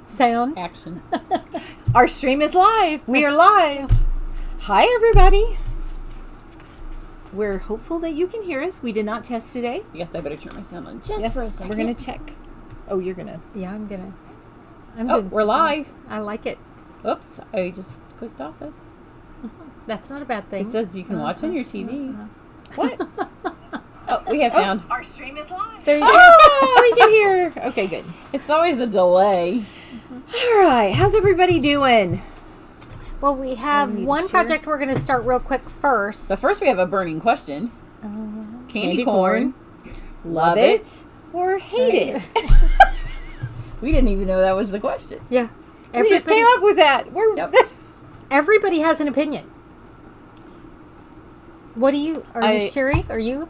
Sound. Action. Our stream is live. We are live. Hi, everybody. We're hopeful that you can hear us. We did not test today. I guess I better turn my sound on just for a second. We're going to check. Oh, you're going to. Yeah, I'm doing we're live. I like it. Oops, I just clicked office. That's not a bad thing. It says you can watch on your TV. What? Oh, we have sound. Our stream is live. There you go. Oh, we can hear. Okay, good. It's always a delay. All right. How's everybody doing? Well, we have one project we're going to start real quick first. But first we have a burning question. Candy corn. Love it or hate it? We didn't even know that was the question. Yeah. We just came up with that. Everybody has an opinion. What do you... Are you Cheri? Are you...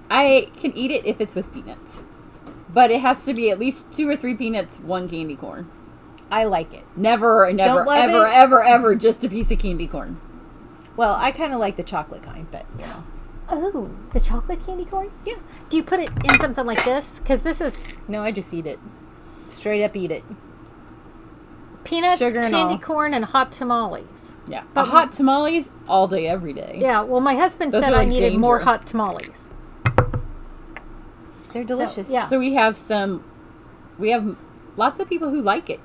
I can eat it if it's with peanuts. But it has to be at least 2 or 3 peanuts, 1 candy corn. I like it. Never, ever just a piece of candy corn. Well, I kind of like the chocolate kind, but, you know. Oh, the chocolate candy corn? Yeah. Do you put it in something like this? Because this is... No, I just eat it. Straight up eat it. Peanuts, sugar and candy all. corn, and hot tamales. Yeah. But hot tamales all day, every day. Yeah, well, my husband Those said are I like needed danger. more hot tamales. They're delicious. So, yeah. So we have lots of people who like it.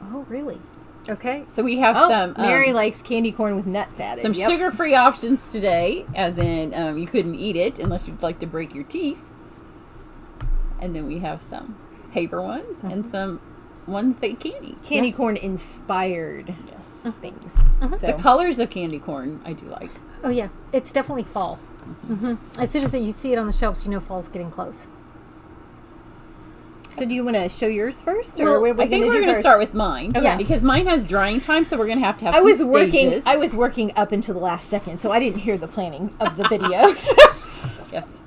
Oh, really? Okay. So we have some... Mary likes candy corn with nuts added. Some sugar-free options today, as in you couldn't eat it unless you'd like to break your teeth. And then we have some paper ones and some ones that you can eat. Candy corn inspired things. So. The colors of candy corn I do like. Oh, yeah. It's definitely fall. As soon as you see it on the shelves, you know fall's getting close. So do you want to show yours first? Well, what are we I think we're going to start with mine. Okay. Yeah. Because mine has drying time, so we're going to have some I was stages. working up until the last second, so I didn't hear the planning of the videos. Yes.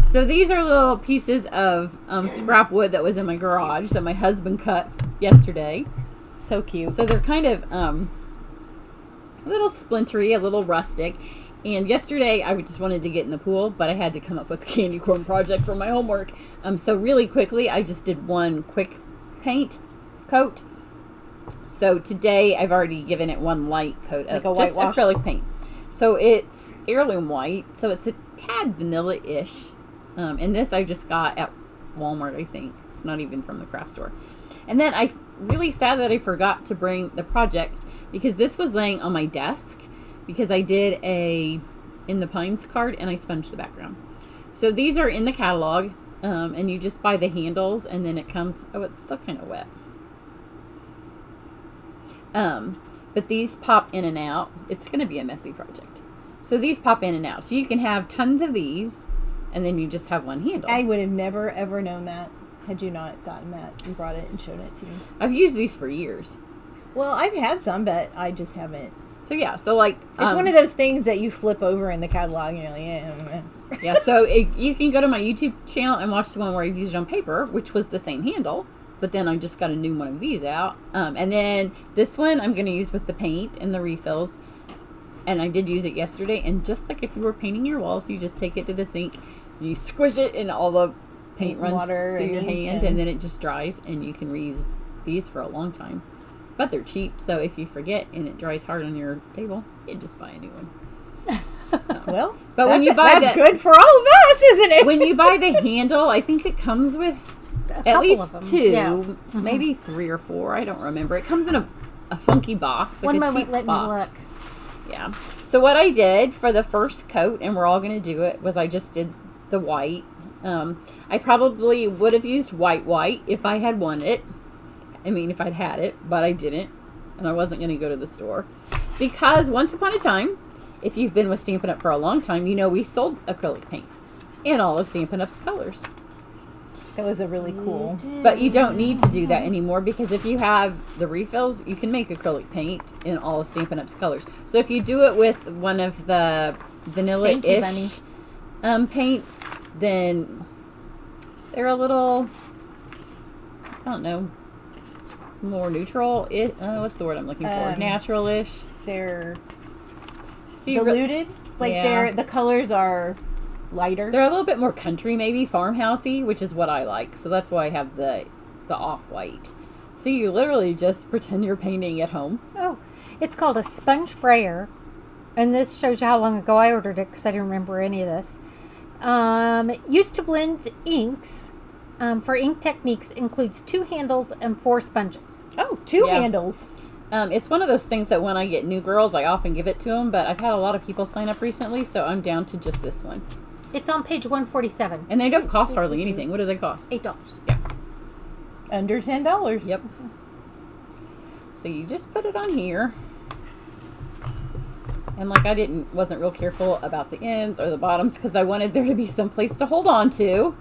So these are little pieces of scrap wood that was in my garage that my husband cut yesterday. So cute. So they're kind of a little splintery, a little rustic. And yesterday I just wanted to get in the pool, but I had to come up with a candy corn project for my homework. So really quickly, I just did one quick paint coat. So today I've already given it one light coat of Like a just whitewash? acrylic paint. So it's heirloom white, so it's a tad vanilla-ish. And this I just got at Walmart, I think. It's not even from the craft store. And then I'm really sad that I forgot to bring the project because this was laying on my desk because I did a In the Pines card and I sponged the background. So these are in the catalog and you just buy the handles and then it comes, oh, it's still kind of wet. But these pop in and out. It's going to be a messy project. So these pop in and out. So you can have tons of these and then you just have one handle. I would have never, ever known that had you not gotten that and brought it and shown it to me. I've used these for years. Well, I've had some, but I just haven't. So yeah, so like... It's one of those things that you flip over in the catalog and you're like, yeah. Yeah, so you can go to my YouTube channel and watch the one where I've used it on paper, which was the same handle. But then I just got a new one of these out. And then this one I'm going to use with the paint and the refills. And I did use it yesterday. And just like if you were painting your walls, you just take it to the sink, you squish it, and all the paint runs through your hand. And then it just dries, and you can reuse these for a long time. But they're cheap, so if you forget and it dries hard on your table, you just buy a new one. Well, but when you buy that's good for all of us, isn't it? When you buy the handle, I think it comes with at least 2, maybe 3 or 4. I don't remember. It comes in a funky box, like a cheap box. Yeah. So what I did for the first coat, and we're all going to do it, was I just did the white. I probably would have used white if I had wanted it. I mean, if I'd had it, but I didn't, and I wasn't going to go to the store. Because once upon a time, if you've been with Stampin' Up! For a long time, you know we sold acrylic paint in all of Stampin' Up.'s colors. That was a really cool. But you don't need to do that anymore because if you have the refills, you can make acrylic paint in all of Stampin' Up.'s colors. So if you do it with one of the vanilla-ish paints, then they're a little, I don't know, more neutral. What's the word I'm looking for? Natural-ish. They're So diluted. The colors are lighter. They're a little bit more country, maybe farmhousey, which is what I like. So that's why I have the off-white. So you literally just pretend you're painting at home. Oh, it's called a sponge brayer. And this shows you how long ago I ordered it because I didn't remember any of this. It used to blend inks. For ink techniques includes 2 handles and 4 sponges. Oh, 2 handles. It's one of those things that when I get new girls, I often give it to them. But I've had a lot of people sign up recently, so I'm down to just this one. It's on page 147. And they don't cost hardly anything. What do they cost? $8. Yeah. Under $10. Yep. So you just put it on here. And like I wasn't real careful about the ends or the bottoms because I wanted there to be some place to hold on to.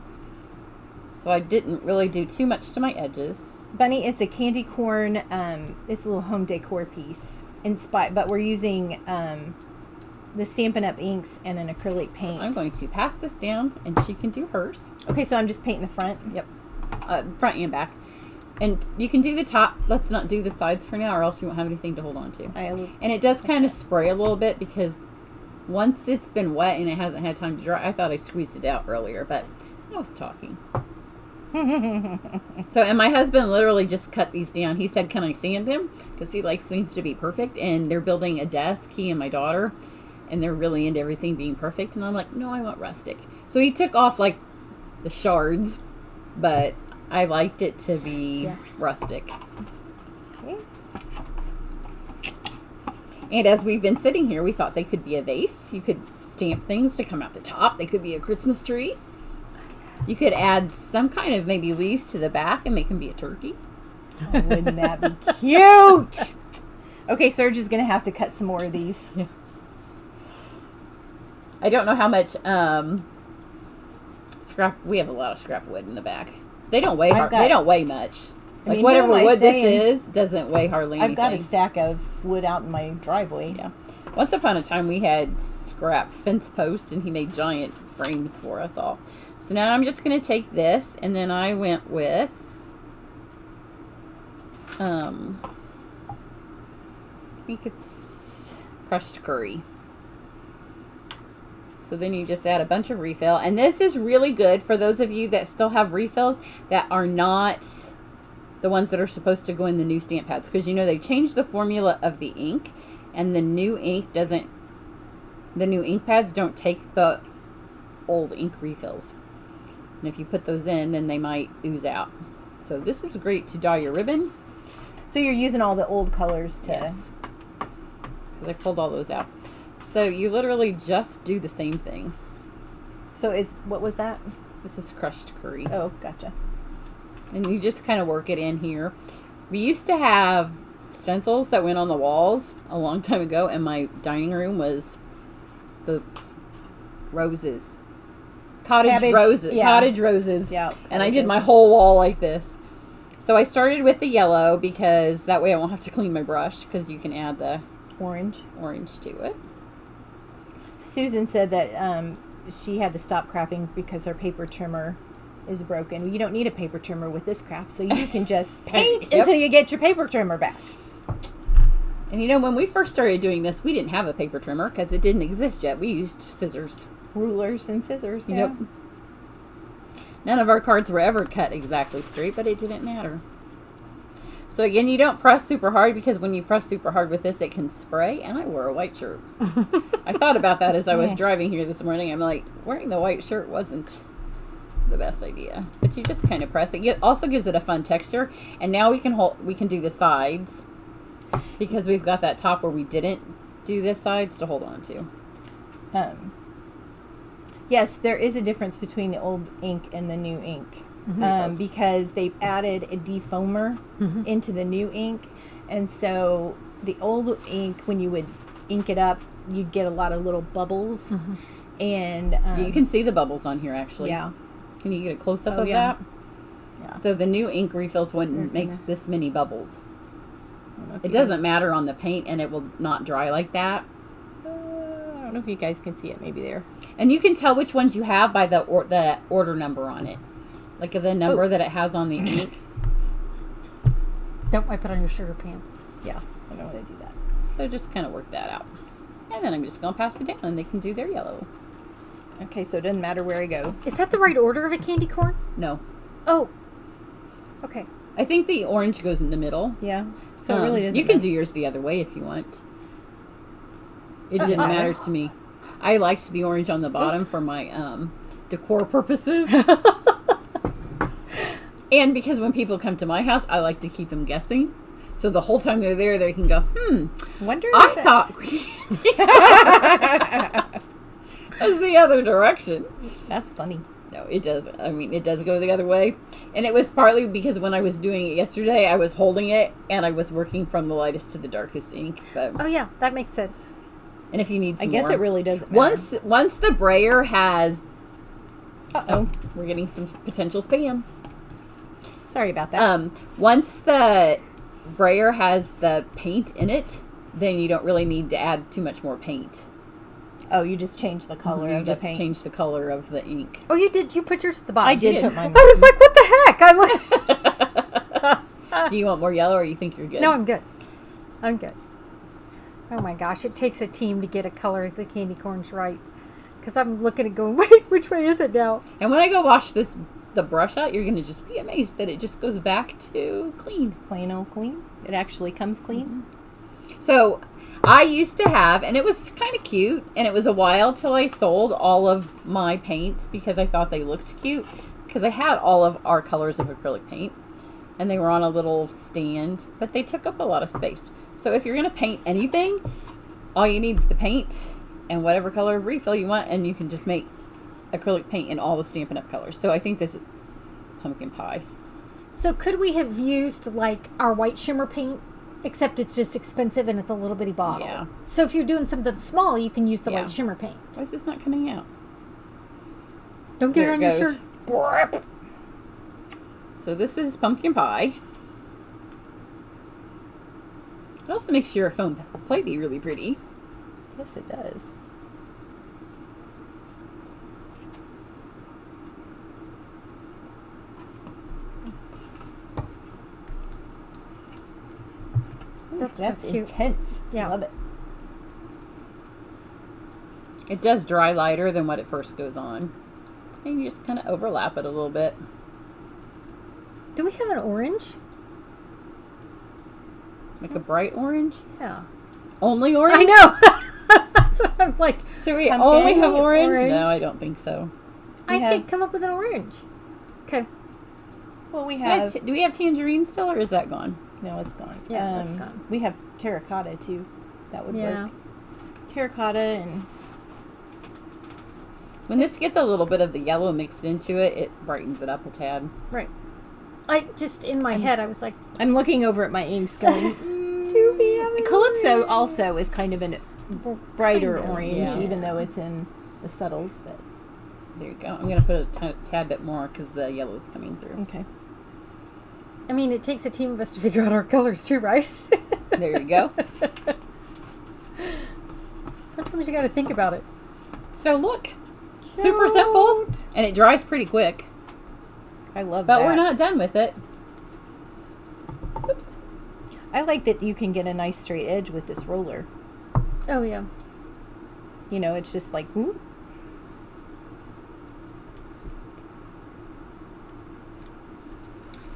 So I didn't really do too much to my edges. Bunny, it's a candy corn, it's a little home decor piece. But we're using the Stampin' Up! Inks and an acrylic paint. So I'm going to pass this down and she can do hers. Okay, so I'm just painting the front? Yep. Front and back. And you can do the top. Let's not do the sides for now or else you won't have anything to hold on to. And it does kind of spray a little bit because once it's been wet and it hasn't had time to dry, I thought I squeezed it out earlier, but I was talking. So, and my husband literally just cut these down. He said, can I sand them? Because he likes things to be perfect. And they're building a desk, he and my daughter. And they're really into everything being perfect. And I'm like, no, I want rustic. So he took off like the shards. But I liked it to be rustic. Okay. And as we've been sitting here, we thought they could be a vase. You could stamp things to come out the top. They could be a Christmas tree. You could add some kind of maybe leaves to the back and make them be a turkey. Oh, wouldn't that be cute? Okay, Serge is going to have to cut some more of these. Yeah. I don't know how much scrap. We have a lot of scrap wood in the back. They don't weigh. They don't weigh much. Like whatever wood this is doesn't weigh hardly anything. I've got a stack of wood out in my driveway. Yeah. Once upon a time, we had scrap fence posts, and he made giant frames for us all. So now I'm just going to take this, and then I went with, I think it's crushed curry. So then you just add a bunch of refill. And this is really good for those of you that still have refills that are not the ones that are supposed to go in the new stamp pads. Because, you know, they changed the formula of the ink, and the new ink doesn't, the new ink pads don't take the old ink refills. And if you put those in, then they might ooze out. So this is great to dye your ribbon. So you're using all the old colors to... Yes. Because I pulled all those out. So you literally just do the same thing. So what was that? This is crushed curry. Oh, gotcha. And you just kind of work it in here. We used to have stencils that went on the walls a long time ago, and my dining room was the roses. Cottage roses. Yeah. Cottage roses. Yeah. And I did my whole wall like this. So I started with the yellow because that way I won't have to clean my brush, because you can add the orange to it. Susan said that she had to stop crafting because her paper trimmer is broken. You don't need a paper trimmer with this craft, so you can just paint until you get your paper trimmer back. And you know, when we first started doing this, we didn't have a paper trimmer because it didn't exist yet. We used scissors. Rulers and scissors. Yeah. Yep. None of our cards were ever cut exactly straight, but it didn't matter. So again, you don't press super hard, because when you press super hard with this, it can spray. And I wore a white shirt. I thought about that as I was driving here this morning. I'm like, wearing the white shirt wasn't the best idea. But you just kind of press it. It also gives it a fun texture. And now we can do the sides, because we've got that top where we didn't do the sides to hold on to. Yes, there is a difference between the old ink and the new ink. Because they've added a defoamer into the new ink. And so the old ink, when you would ink it up, you'd get a lot of little bubbles. And you can see the bubbles on here, actually. Yeah. Can you get a close-up of that? Yeah. So the new ink refills wouldn't make this many bubbles. It doesn't matter on the paint, and it will not dry like that. I don't know if you guys can see it. Maybe there. And you can tell which ones you have by the order number on it. Like the number that it has on the ink. Don't wipe it on your shirt or pants. Yeah, I don't want to do that. So just kind of work that out. And then I'm just going to pass it down, and they can do their yellow. Okay, so it doesn't matter where I go. Is that the right order of a candy corn? No. Oh. Okay. I think the orange goes in the middle. Yeah. So it really doesn't You can matter. do yours the other way if you want. It didn't matter to me. I liked the orange on the bottom for my decor purposes. And because when people come to my house, I like to keep them guessing. So the whole time they're there, they can go, Wonder I thought was the other direction. That's funny. No, it does. I mean, it does go the other way. And it was partly because when I was doing it yesterday, I was holding it and I was working from the lightest to the darkest ink. But, Oh, yeah. That makes sense. and if you need some I guess more. it really doesn't matter. Once the brayer has... Uh-oh. We're getting some potential spam. Sorry about that. Once the brayer has the paint in it, then you don't really need to add too much more paint. Oh, you just changed the color You of the just paint. change the color of the ink. Oh, you did? You put yours at the bottom. I did did. put mine. I was like, what the heck? I look. Do you want more yellow or you think you're good? No, I'm good. I'm good. Oh my gosh, it takes a team to get a color of the candy corns right. Because I'm looking at going, wait, which way is it now? And when I go wash the brush out, you're going to just be amazed that it just goes back to clean. Plain old clean. It actually comes clean. So I used to have, and it was kind of cute, and it was a while till I sold all of my paints because I thought they looked cute. Because I had all of our colors of acrylic paint, and they were on a little stand, but they took up a lot of space. So if you're going to paint anything, all you need is the paint and whatever color of refill you want, and you can just make acrylic paint in all the Stampin' Up! Colors. So I think this is pumpkin pie. So could we have used like our white shimmer paint, except it's just expensive and it's a little bitty bottle? Yeah. So if you're doing something small, you can use the Yeah. white shimmer paint. Why is this not coming out? Don't get There it on it your goes. shirt. So this is pumpkin pie. It also makes your foam plate be really pretty. Yes, it does. That's That's so cute. intense. Yeah. Love it. It does dry lighter than what it first goes on. And you just kind of overlap it a little bit. Do we have an orange? Like a bright orange. Yeah. Only orange? I know. That's what I'm like. Do we Pumpkin, only have orange? orange. No, I don't think so. I have- could come up with an orange. Okay. Well, we Do we have have... do we have tangerine still, or is that gone? No, it's gone. Yeah, that's gone. We have terracotta, too. That would Yeah. work. Terracotta and... When this gets a little bit of the yellow mixed into it, it brightens it up a tad. Right. I just, in my head, I was like, I'm looking over at my inks going... do we have an Calypso orange? also is kind of a brighter Kind of, orange, yeah. even though it's in the subtles. But There you go. I'm going to put a tad bit more because the yellow is coming through. okay. I mean, it takes a team of us to figure out our colors too, right? There you go. Sometimes you got to think about it. So look, super simple, and it dries pretty quick. I love But that. we're not done with it. Oops. I like that you can get a nice straight edge with this roller. Oh, yeah. You know, it's just like, whoop.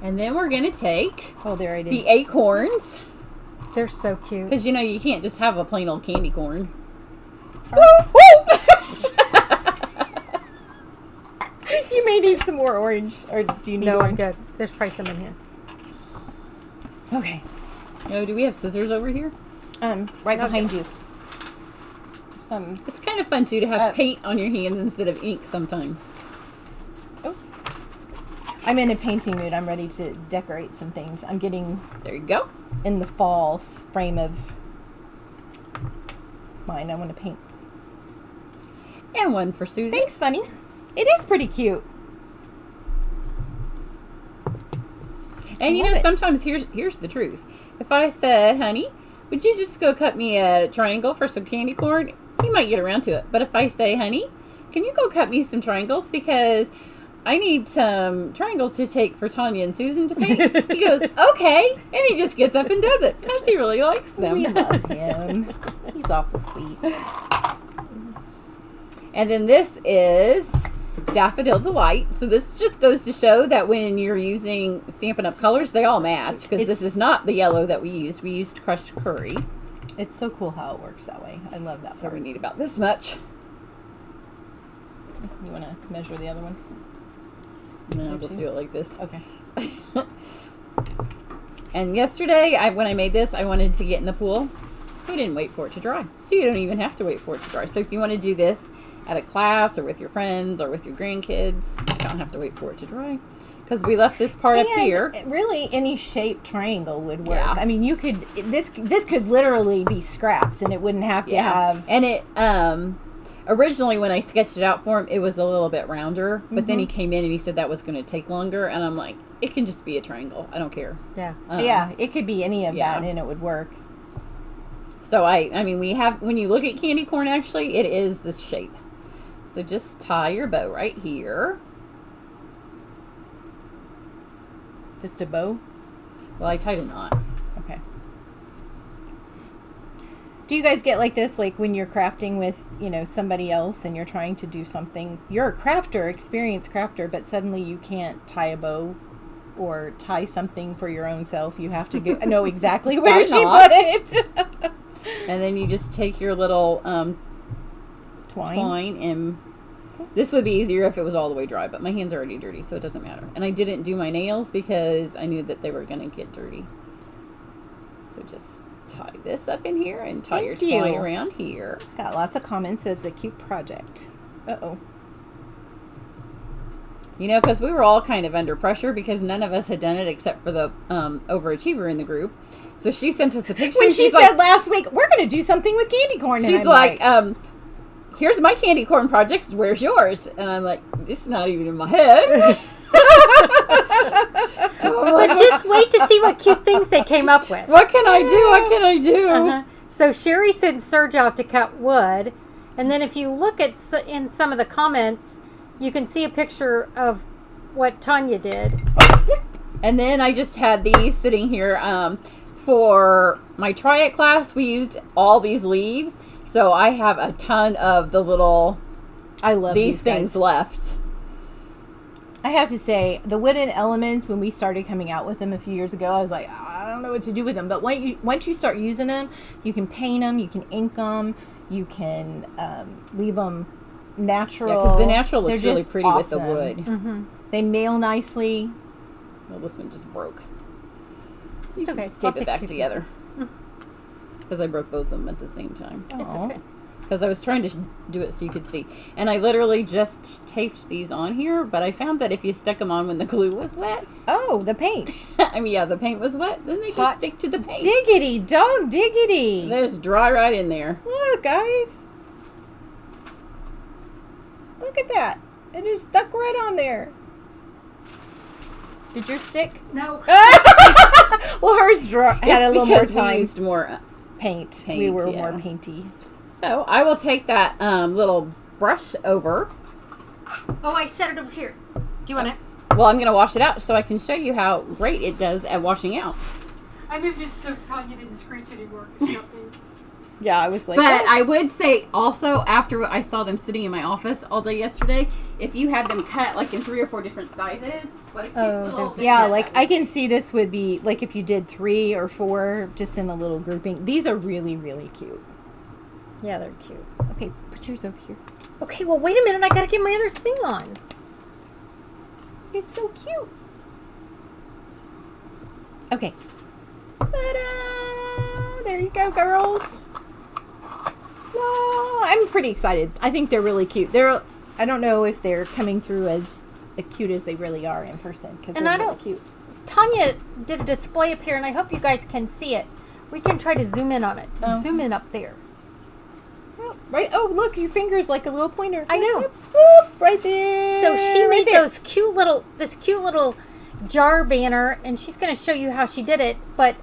And then we're going to take Oh, there I did. the acorns, They're so cute. because you know you can't just have a plain old candy corn. You may need some more orange, or do you need No, I'm orange? good. There's probably some in here. Okay. No, do we have scissors over here? Right Okay. behind you. Some. It's kind of fun too to have paint on your hands instead of ink sometimes. Oops. I'm in a painting mood. I'm ready to decorate some things. I'm getting There you go. in the fall frame of mine. I want to paint. And one for Susie. Thanks, Bunny. It is pretty cute. And you love know, it. sometimes here's the truth. If I said, honey, would you just go cut me a triangle for some candy corn? He might get around to it. But if I say, honey, can you go cut me some triangles because I need some triangles to take for Tanya and Susan to paint? He goes, okay. And he just gets up and does it because he really likes them. We love him. He's awful sweet. And then this is Daffodil Delight. So this just goes to show that when you're using Stampin' Up! Colors, they all match. Because this is not the yellow that we used. We used crushed curry. It's so cool how it works that way. I love that So part. we need about this much. You want to measure the other one? And I'll just do it like this. Okay. And yesterday, when I made this, I wanted to get in the pool. So I didn't wait for it to dry. So you don't even have to wait for it to dry. So if you want to do this at a class or with your friends or with your grandkids, you don't have to wait for it to dry. Because we left this part up here. Really, any shaped triangle would work. Yeah. I mean, you could this could literally be scraps, and it wouldn't have to have. And it originally when I sketched it out for him, it was a little bit rounder. But then he came in and he said that was going to take longer, and I'm like, it can just be a triangle. I don't care. Yeah. Yeah, it could be any of that, and it would work. So I mean, we have, when you look at candy corn, actually, it is this shape. So just tie your bow right here. Just a bow? Well, I tied a knot. Okay. Do you guys get like this, like when you're crafting with, somebody else and you're trying to do something? You're a crafter, experienced crafter, but suddenly you can't tie a bow or tie something for your own self. You have to know exactly where she put it. And then you just take your little twine and this would be easier if it was all the way dry, but my hands are already dirty, so it doesn't matter. And I didn't do my nails because I knew that they were going to get dirty. So just tie this up in here and tie your twine around here. Got lots of comments. It's a cute project. Uh-oh. Because we were all kind of under pressure because none of us had done it except for the overachiever in the group. So she sent us a picture. When she said last week, we're going to do something with candy corn. She's like, here's my candy corn project. Where's yours? And I'm like, this is not even in my head. Well, just wait to see what cute things they came up with. What can I do? What can I do? Uh-huh. So Cheri sent Serge out to cut wood. And then if you look at in some of the comments, you can see a picture of what Tanya did. And then I just had these sitting here. For my Try It class, we used all these leaves. So I have a ton of the little these things left. I have to say, the wooden elements, when we started coming out with them a few years ago, I was like, I don't know what to do with them. But once you start using them, you can paint them, you can ink them, you can leave them natural. Yeah, because the natural looks really pretty with the wood. Mm-hmm. They mail nicely. Well, this one just broke. It's okay. Just tape it back together. Because I broke both of them at the same time. It's okay. Because I was trying to do it so you could see. And I literally just taped these on here, but I found that if you stuck them on when the glue was wet. Oh, the paint. I mean, yeah, the paint was wet. Then they just stick to the paint. Diggity, dog diggity. They just dry right in there. Look, guys. Look at that. It just stuck right on there. Did yours stick? No. Well, hers had a little more time. We used more paint. We were more painty. So I will take that little brush over. Oh, I set it over here. Do you want it? Well, I'm going to wash it out so I can show you how great it does at washing out. I moved it so Tanya didn't screech anymore. Yeah, I was like... But I would say also, after I saw them sitting in my office all day yesterday, if you had them cut like in 3 or 4 different sizes... Yeah, like I can see this would be like if you did 3 or 4 just in a little grouping. These are really, really cute. Yeah, they're cute. Okay, put yours over here. Okay, well, wait a minute. I gotta get my other thing on. It's so cute. Okay. Ta-da! There you go, girls. I'm pretty excited. I think they're really cute. I don't know if they're coming through as cute as they really are in person because they're really cute. Tanya did a display up here, and I hope you guys can see it. We can try to zoom in on it. Zoom in up there. Oh, right. Oh, look, your finger's like a little pointer. I know. Whoop, right there. So she made this cute little jar banner, and she's going to show you how she did it. But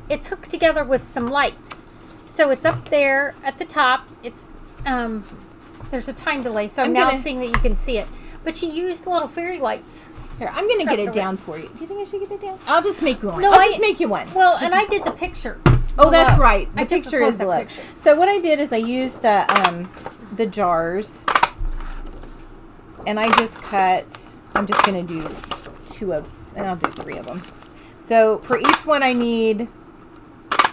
it's hooked together with some lights. So it's up there at the top. It's there's a time delay, so I'm now seeing that you can see it. But she used little fairy lights. Here, I'm going to get it down for you. Do you think I should get it down? I'll just make you one. No, I'll just make you one. Well, and I did the picture. Oh, that's right. The picture is below. So what I did is I used the the jars. And I just cut, I'm just going to do 2 of, and I'll do 3 of them. So for each one I need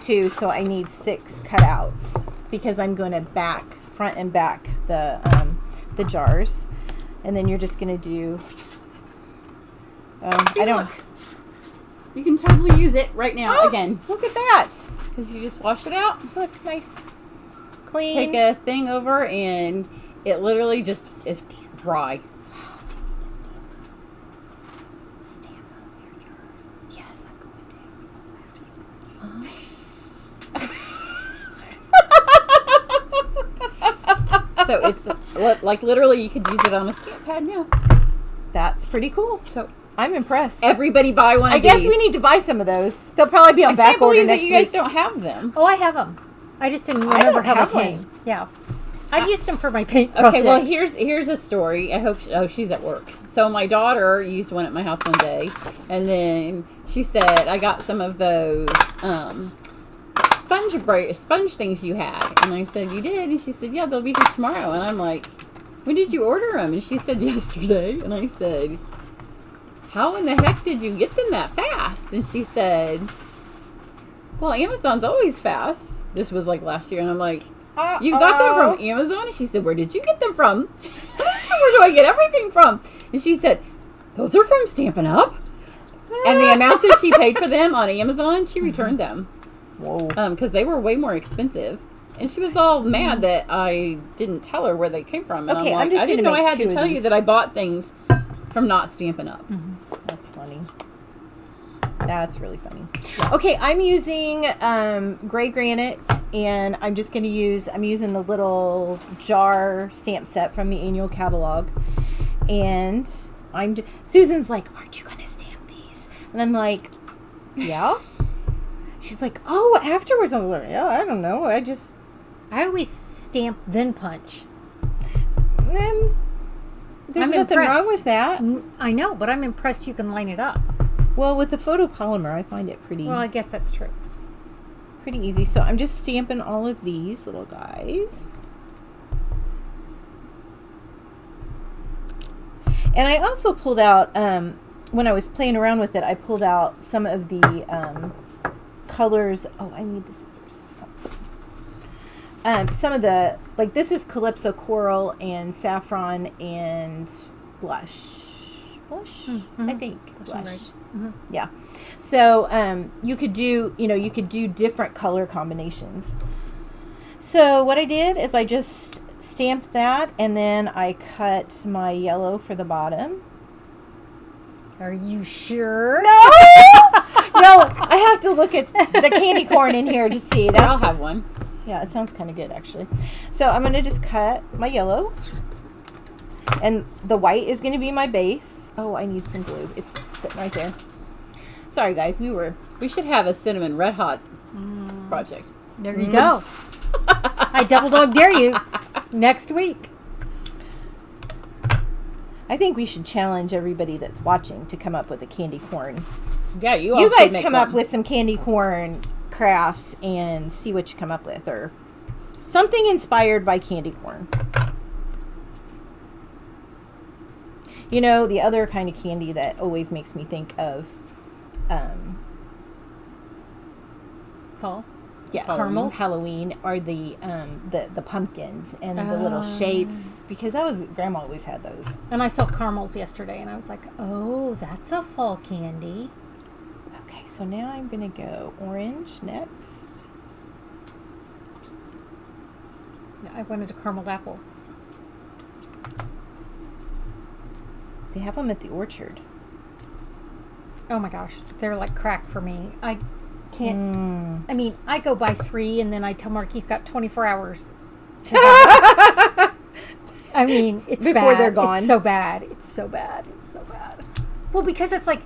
2, so I need 6 cutouts because I'm going to front and back the jars. And then you're just going to do, See, look. You can totally use it right now again. Look at that. Because you just wash it out. Look, nice. Clean. Take a thing over and it literally just is dry. Stamp on your jars. Yes, I'm going to. So it's like literally you could use it on a stamp pad now. That's pretty cool. So I'm impressed. everybody buy one of these. I guess we need to buy some of those. They'll probably be on back order next week. I can't believe that you guys don't have them. Oh, I have them. I just didn't remember how they came. Yeah. I used them for my paint projects. Okay, well, here's a story. I hope she's at work. So my daughter used one at my house one day, and then she said, I got some of those sponge things you had. And I said, you did? And she said, yeah, they'll be here tomorrow. And I'm like, when did you order them? And she said, yesterday. And I said, how in the heck did you get them that fast? And she said, well, Amazon's always fast. This was like last year. And I'm like, you got them from Amazon? And she said, where did you get them from? And I said, where do I get everything from? And she said, those are from Stampin' Up. And the amount that she paid for them on Amazon, she returned them. Whoa. Because they were way more expensive. And she was all mad that I didn't tell her where they came from. And Okay, I'm like, I didn't know I had to tell you that I bought things from not Stampin' Up. That's funny. That's really funny. Okay, I'm using gray granite, and I'm just going to I'm using the little jar stamp set from the annual catalog. And Susan's like, aren't you going to stamp these? And I'm like, yeah. She's like, oh, afterwards. I'm like, yeah, I don't know. I always stamp then punch. There's nothing wrong with that. I know, but I'm impressed you can line it up. Well, with the photopolymer, I find it pretty... Well, I guess that's true. Pretty easy. So I'm just stamping all of these little guys. And I also pulled out, when I was playing around with it, I pulled out some of the colors. Oh, I need the scissors. Some of the, like this is Calypso Coral and Saffron and Blush. I think. Blush. Right. Yeah. So you could do different color combinations. So what I did is I just stamped that, and then I cut my yellow for the bottom. Are you sure? No! No, I have to look at the candy corn in here to see. I'll have one. Yeah, it sounds kind of good, actually. So I'm going to just cut my yellow. And the white is going to be my base. Oh, I need some glue. It's sitting right there. Sorry, guys. We should have a cinnamon red hot project. There you go. I double dog dare you next week. I think we should challenge everybody that's watching to come up with a candy corn. Yeah, you guys come up with some candy corn crafts and see what you come up with, or something inspired by candy corn. You know, the other kind of candy that always makes me think of fall. Yeah, caramels. Halloween are the pumpkins and the little shapes, because Grandma always had those. And I saw caramels yesterday, and I was like, oh, that's a fall candy. Okay, so now I'm gonna go orange next. I wanted a caramel apple. They have them at the orchard. Oh my gosh, they're like crack for me. I can't. I mean, I go by 3, and then I tell Mark he's got 24 hours to have it. I mean, it's before bad. They're gone. It's so bad. It's so bad. It's so bad. Well, because it's like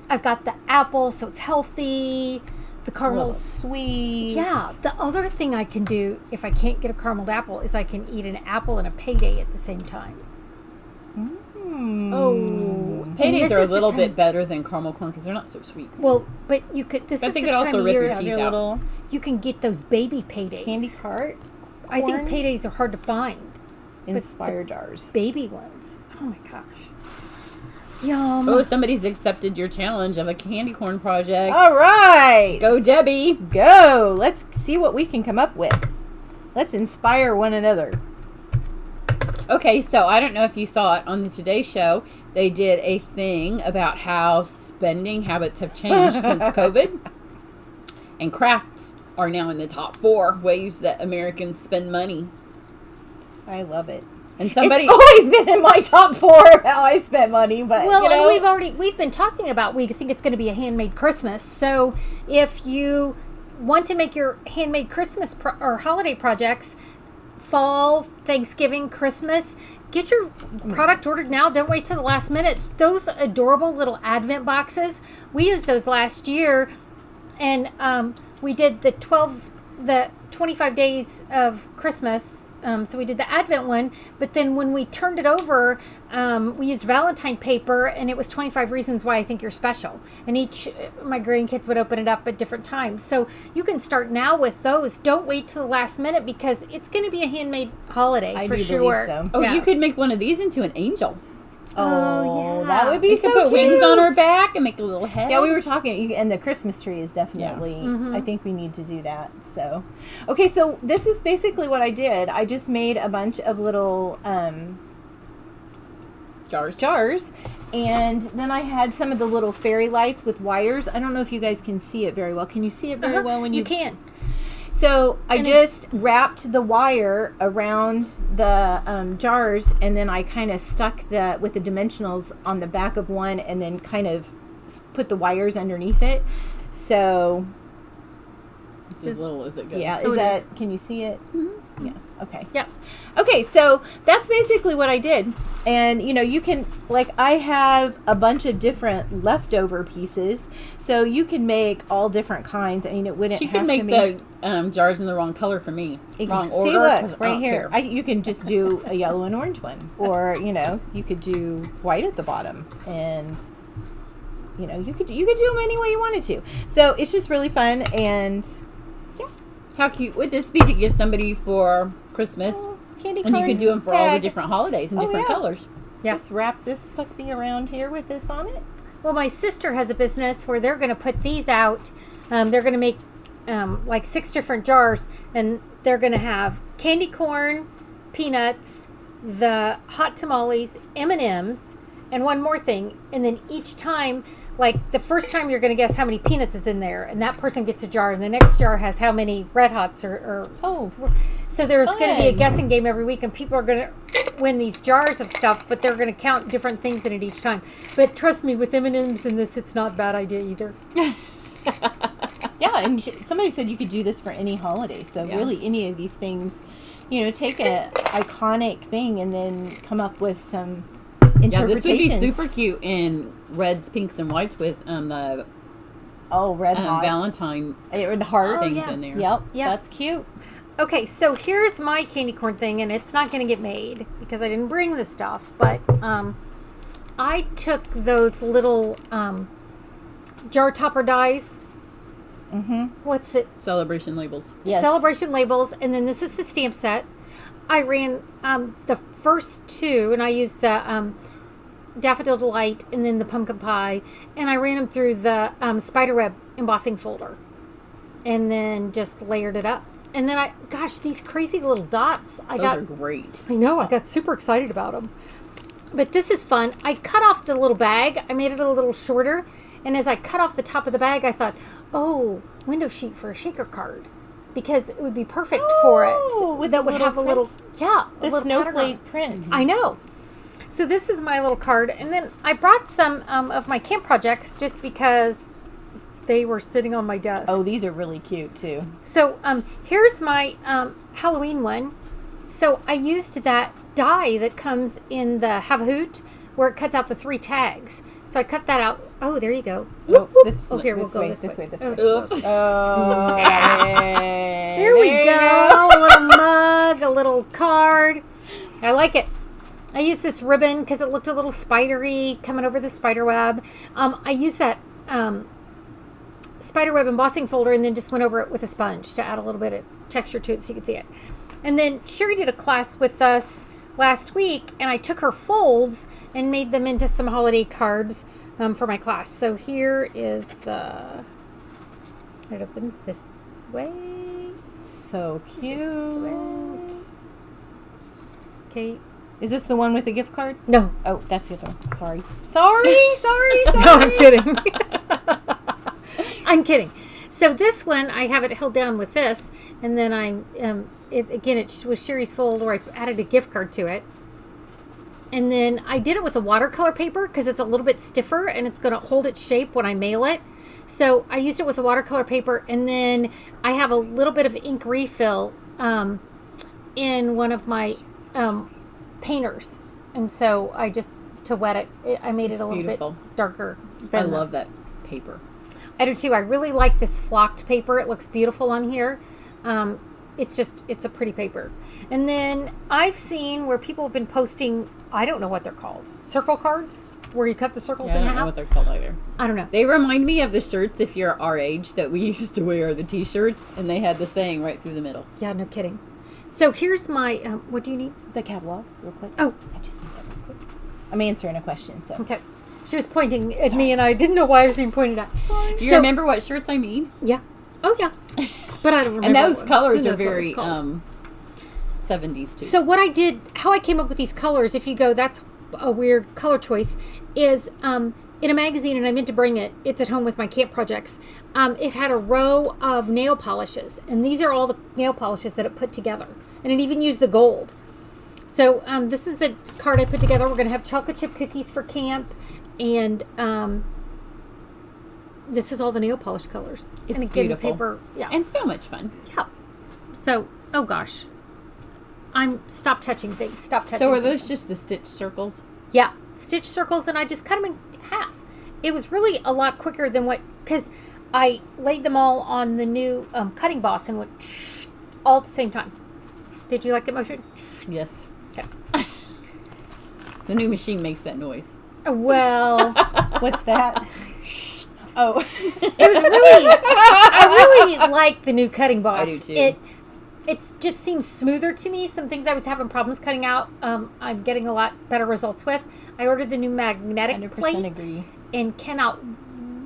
I've got the apple, so it's healthy. The caramel's sweet. Yeah. The other thing I can do if I can't get a carameled apple is I can eat an apple and a payday at the same time. Oh, paydays are a little bit better than caramel corn because they're not so sweet. Well, but you could. This is the time of year little. You can get those baby paydays. Candy cart. I think paydays are hard to find. Inspire jars. Baby ones. Oh my gosh. Yum. Oh, somebody's accepted your challenge of a candy corn project. All right. Go, Debbie. Go. Let's see what we can come up with. Let's inspire one another. Okay, so I don't know if you saw it on the Today Show. They did a thing about how spending habits have changed since COVID. And crafts are now in the top 4 ways that Americans spend money. I love it. And somebody... It's always been in my top 4 of how I spent money, but well, you know. and we've been talking about, we think it's going to be a handmade Christmas. So if you want to make your handmade Christmas or holiday projects, fall, Thanksgiving, Christmas, get your product ordered now. Don't wait till the last minute. Those adorable little Advent boxes, we used those last year, and we did the 25 days of Christmas. So we did the Advent one, but then when we turned it over, we used Valentine paper, and it was 25 reasons why I think you're special. And my grandkids would open it up at different times. So you can start now with those. Don't wait till the last minute, because it's going to be a handmade holiday for sure. So. Oh, yeah. You could make one of these into an angel. Oh, yeah. That would be you so could put cute. wings on her back and make a little head. Yeah, we were talking, and the Christmas tree is definitely, I think we need to do that. So, okay, so this is basically what I did. I just made a bunch of little jars, and then I had some of the little fairy lights with wires. I don't know if you guys can see it very well. Can you see it very well when you... You can. So I just wrapped the wire around the jars, and then I kind of stuck with the dimensionals on the back of one, and then kind of put the wires underneath it. So it's as little as it goes. Yeah, can you see it? Mm-hmm. Yeah. Okay. Yeah. Okay, so that's basically what I did. And, you can, I have a bunch of different leftover pieces, so you can make all different kinds. I mean, it wouldn't She have can to make the jars in the wrong color for me. Wrong order. See, look, right here. You can just do a yellow and orange one. Or, you could do white at the bottom. And, you could do them any way you wanted to. So it's just really fun, and... How cute would this be to give somebody for Christmas? Candy and you corn could do them for all the bag. different holidays and different colors. Yeah. Just wrap this puppy around here with this on it. Well, my sister has a business where they're going to put these out. They're going to make 6 different jars, and they're going to have candy corn, peanuts, the hot tamales, M&Ms, and one more thing. And then each time... the first time you're going to guess how many peanuts is in there, and that person gets a jar, and the next jar has how many Red Hots so there's going to be a guessing game every week, and people are going to win these jars of stuff, but they're going to count different things in it each time. But trust me, with M&Ms in this, it's not a bad idea either. Yeah, and somebody said you could do this for any holiday, so really any of these things, take a iconic thing and then come up with some Yeah, this would be super cute in reds, pinks, and whites with the red hearts. Valentine heart things in there. Yep, that's cute. Okay, so here's my candy corn thing, and it's not going to get made because I didn't bring the stuff, but I took those little jar topper dies. Mm-hmm. What's it? Celebration labels. Yes. Celebration labels, and then this is the stamp set. I ran the first 2, and I used the Daffodil Delight and then the Pumpkin Pie, and I ran them through the spiderweb embossing folder, and then just layered it up. And then these crazy little dots. Those are great. I know, I got super excited about them. But this is fun. I cut off the little bag. I made it a little shorter, and as I cut off the top of the bag, I thought, window sheet for a shaker card. Because it would be perfect for it. That would have a little, the snowflake print. I know. So this is my little card, and then I brought some of my camp projects just because they were sitting on my desk. Oh, these are really cute too. So here's my Halloween one. So I used that die that comes in the Have a Hoot, where it cuts out the 3 tags. So I cut that out. Oh, there you go. Here we'll go this way. Oops. There we go. A little mug, a little card. I like it. I used this ribbon because it looked a little spidery coming over the spider web. I used that spider web embossing folder and then just went over it with a sponge to add a little bit of texture to it so you could see it. And then Cheri did a class with us last week, and I took her folds and made them into some holiday cards for my class. So here is the... It opens this way. So cute. Okay. Is this the one with the gift card? No. Oh, that's the other one. Sorry. Sorry. No, I'm kidding. I'm kidding. So this one, I have it held down with this, and then it was Cheri's fold where I added a gift card to it. And then I did it with a watercolor paper because it's a little bit stiffer and it's going to hold its shape when I mail it. So I used it with a watercolor paper, and then I have a little bit of ink refill in one of my painters. And so I just, to wet it, I made it a little bit darker. I love that paper. I do too. I really like this flocked paper. It looks beautiful on here. It's a pretty paper. And then I've seen where people have been posting, I don't know what they're called, circle cards, where you cut the circles in half. I don't know what they're called either. I don't know. They remind me of the shirts, if you're our age, that we used to wear, the t-shirts, and they had the saying right through the middle. Yeah, no kidding. So here's my, what do you need? The catalog, real quick. Oh. I just need that real quick. I'm answering a question, so. Okay. She was pointing at me, and I didn't know why I was being pointed at. Do you remember what shirts I mean? Yeah. Oh, yeah. But I don't remember. And those colors are very 70s, too. So what I did, how I came up with these colors, if you go, that's a weird color choice, is in a magazine, and I meant to bring it. It's at home with my camp projects. It had a row of nail polishes, and these are all the nail polishes that it put together. And it even used the gold. So this is the card I put together. We're going to have chocolate chip cookies for camp, and this is all the nail polish colors. It's and again, beautiful. Paper, yeah. And so much fun. Yeah. So, oh gosh. Stop touching things. Stop touching So are things. those just the stitch circles? Yeah. Stitch circles, and I just cut them in half. It was really a lot quicker than because I laid them all on the new cutting boss and went all at the same time. Did you like the motion? Yes. Okay. The new machine makes that noise. Well. What's that? Oh. It was really, I really like the new cutting boss. I do too. It just seems smoother to me. Some things I was having problems cutting out, I'm getting a lot better results with. I ordered the new magnetic plate agree. And cannot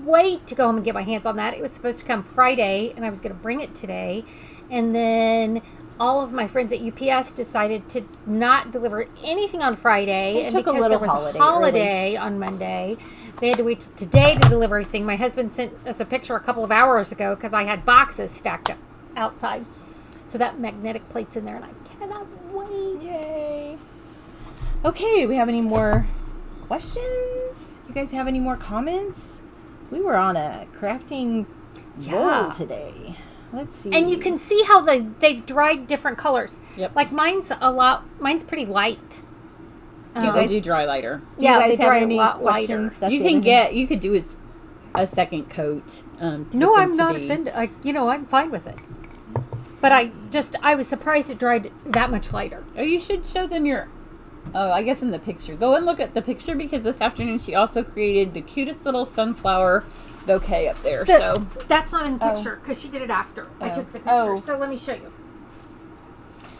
wait to go home and get my hands on that. It was supposed to come Friday, and I was going to bring it today. And then all of my friends at UPS decided to not deliver anything on Friday. They took a little there was a holiday on Monday, they had to wait till today to deliver everything. My husband sent us a picture a couple of hours ago because I had boxes stacked up outside. So that magnetic plate's in there, and I cannot wait. Yay. Okay, do we have any more questions? You guys have any more comments? We were on a crafting roll today. Let's see. And you can see how they've dried different colors. Yep. Like mine's pretty light. Yeah, they do dry lighter. Do you guys they dry have any a lot questions? lighter. You could do a second coat. No, I'm not offended. I'm fine with it. But I was surprised it dried that much lighter. Oh, you should show them I guess in the picture. Go and look at the picture, because this afternoon she also created the cutest little sunflower bouquet up there. So that's not in the picture because she did it after I took the picture. So let me show you.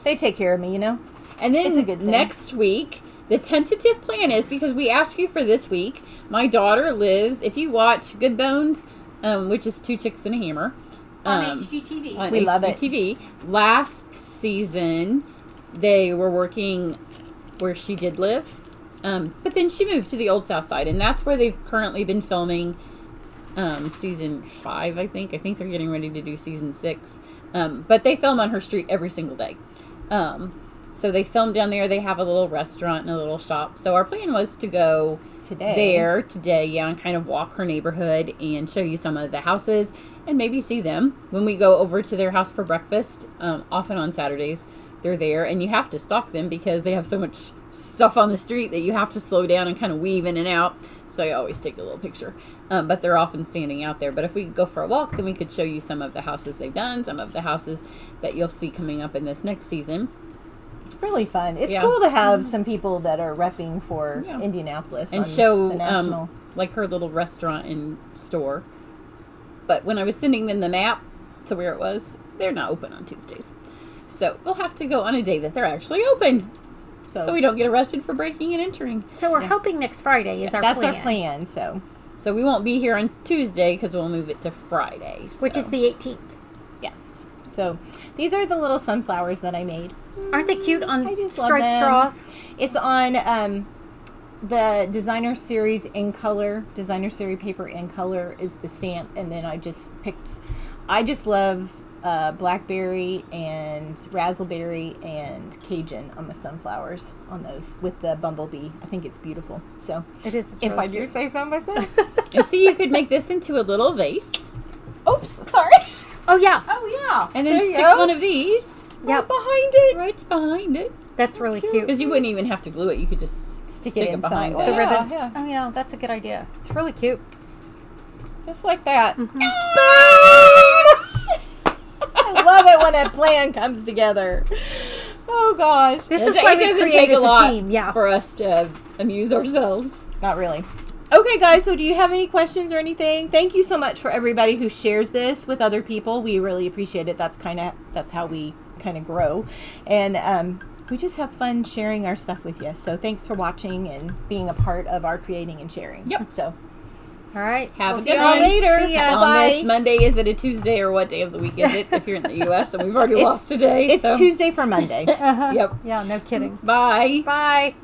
They take care of me, And then it's a good thing. Next week, the tentative plan is, because we asked you for this week, my daughter lives, if you watch Good Bones, which is Two Chicks and a Hammer. On HGTV. On we love it. HGTV. Last season, they were working where she did live. But then she moved to the Old South Side, and that's where they've currently been filming season 5, I think. I think they're getting ready to do season 6. But they film on her street every single day. So they film down there. They have a little restaurant and a little shop. So our plan was to go today, and kind of walk her neighborhood and show you some of the houses and maybe see them. When we go over to their house for breakfast, often on Saturdays, they're there, and you have to stalk them because they have so much stuff on the street that you have to slow down and kind of weave in and out. So I always take a little picture. But they're often standing out there. But if we could go for a walk, then we could show you some of the houses they've done, some of the houses that you'll see coming up in this next season. It's really fun. It's cool to have some people that are repping for Indianapolis and show the national, like her little restaurant and store. But when I was sending them the map to where it was, they're not open on Tuesdays. So we'll have to go on a day that they're actually open. So we don't get arrested for breaking and entering. So we're hoping next Friday is our plan. That's our plan, so we won't be here on Tuesday because we'll move it to Friday. Which is the 18th. Yes. So these are the little sunflowers that I made. Aren't they cute on striped straws? It's on the designer series in color. Designer series paper in color is the stamp, and then I just love blackberry and raspberry and Cajun on the sunflowers on those with the bumblebee. I think it's beautiful. So it is. It's if really I do cute. say so myself. And see, you could make this into a little vase. Oops, sorry. Oh yeah. And then stick one of these. Yep. Right behind it. That's really cute. Because you wouldn't even have to glue it. You could just stick it behind the ribbon. Yeah. Oh yeah, that's a good idea. It's really cute. Just like that. Mm-hmm. I love it when a plan comes together. Oh gosh. This is why it doesn't take a lot for us to amuse ourselves. Not really. Okay, guys, so do you have any questions or anything? Thank you so much for everybody who shares this with other people. We really appreciate it. That's how we kind of grow. And we just have fun sharing our stuff with you. So thanks for watching and being a part of our creating and sharing. Yep. So all right. Have a see good you one. later. On this Monday, is it a Tuesday or what day of the week is it if you're in the U.S.? And we've already lost today. It's Tuesday for Monday. Uh-huh. Yep. Yeah, no kidding. Bye. Bye.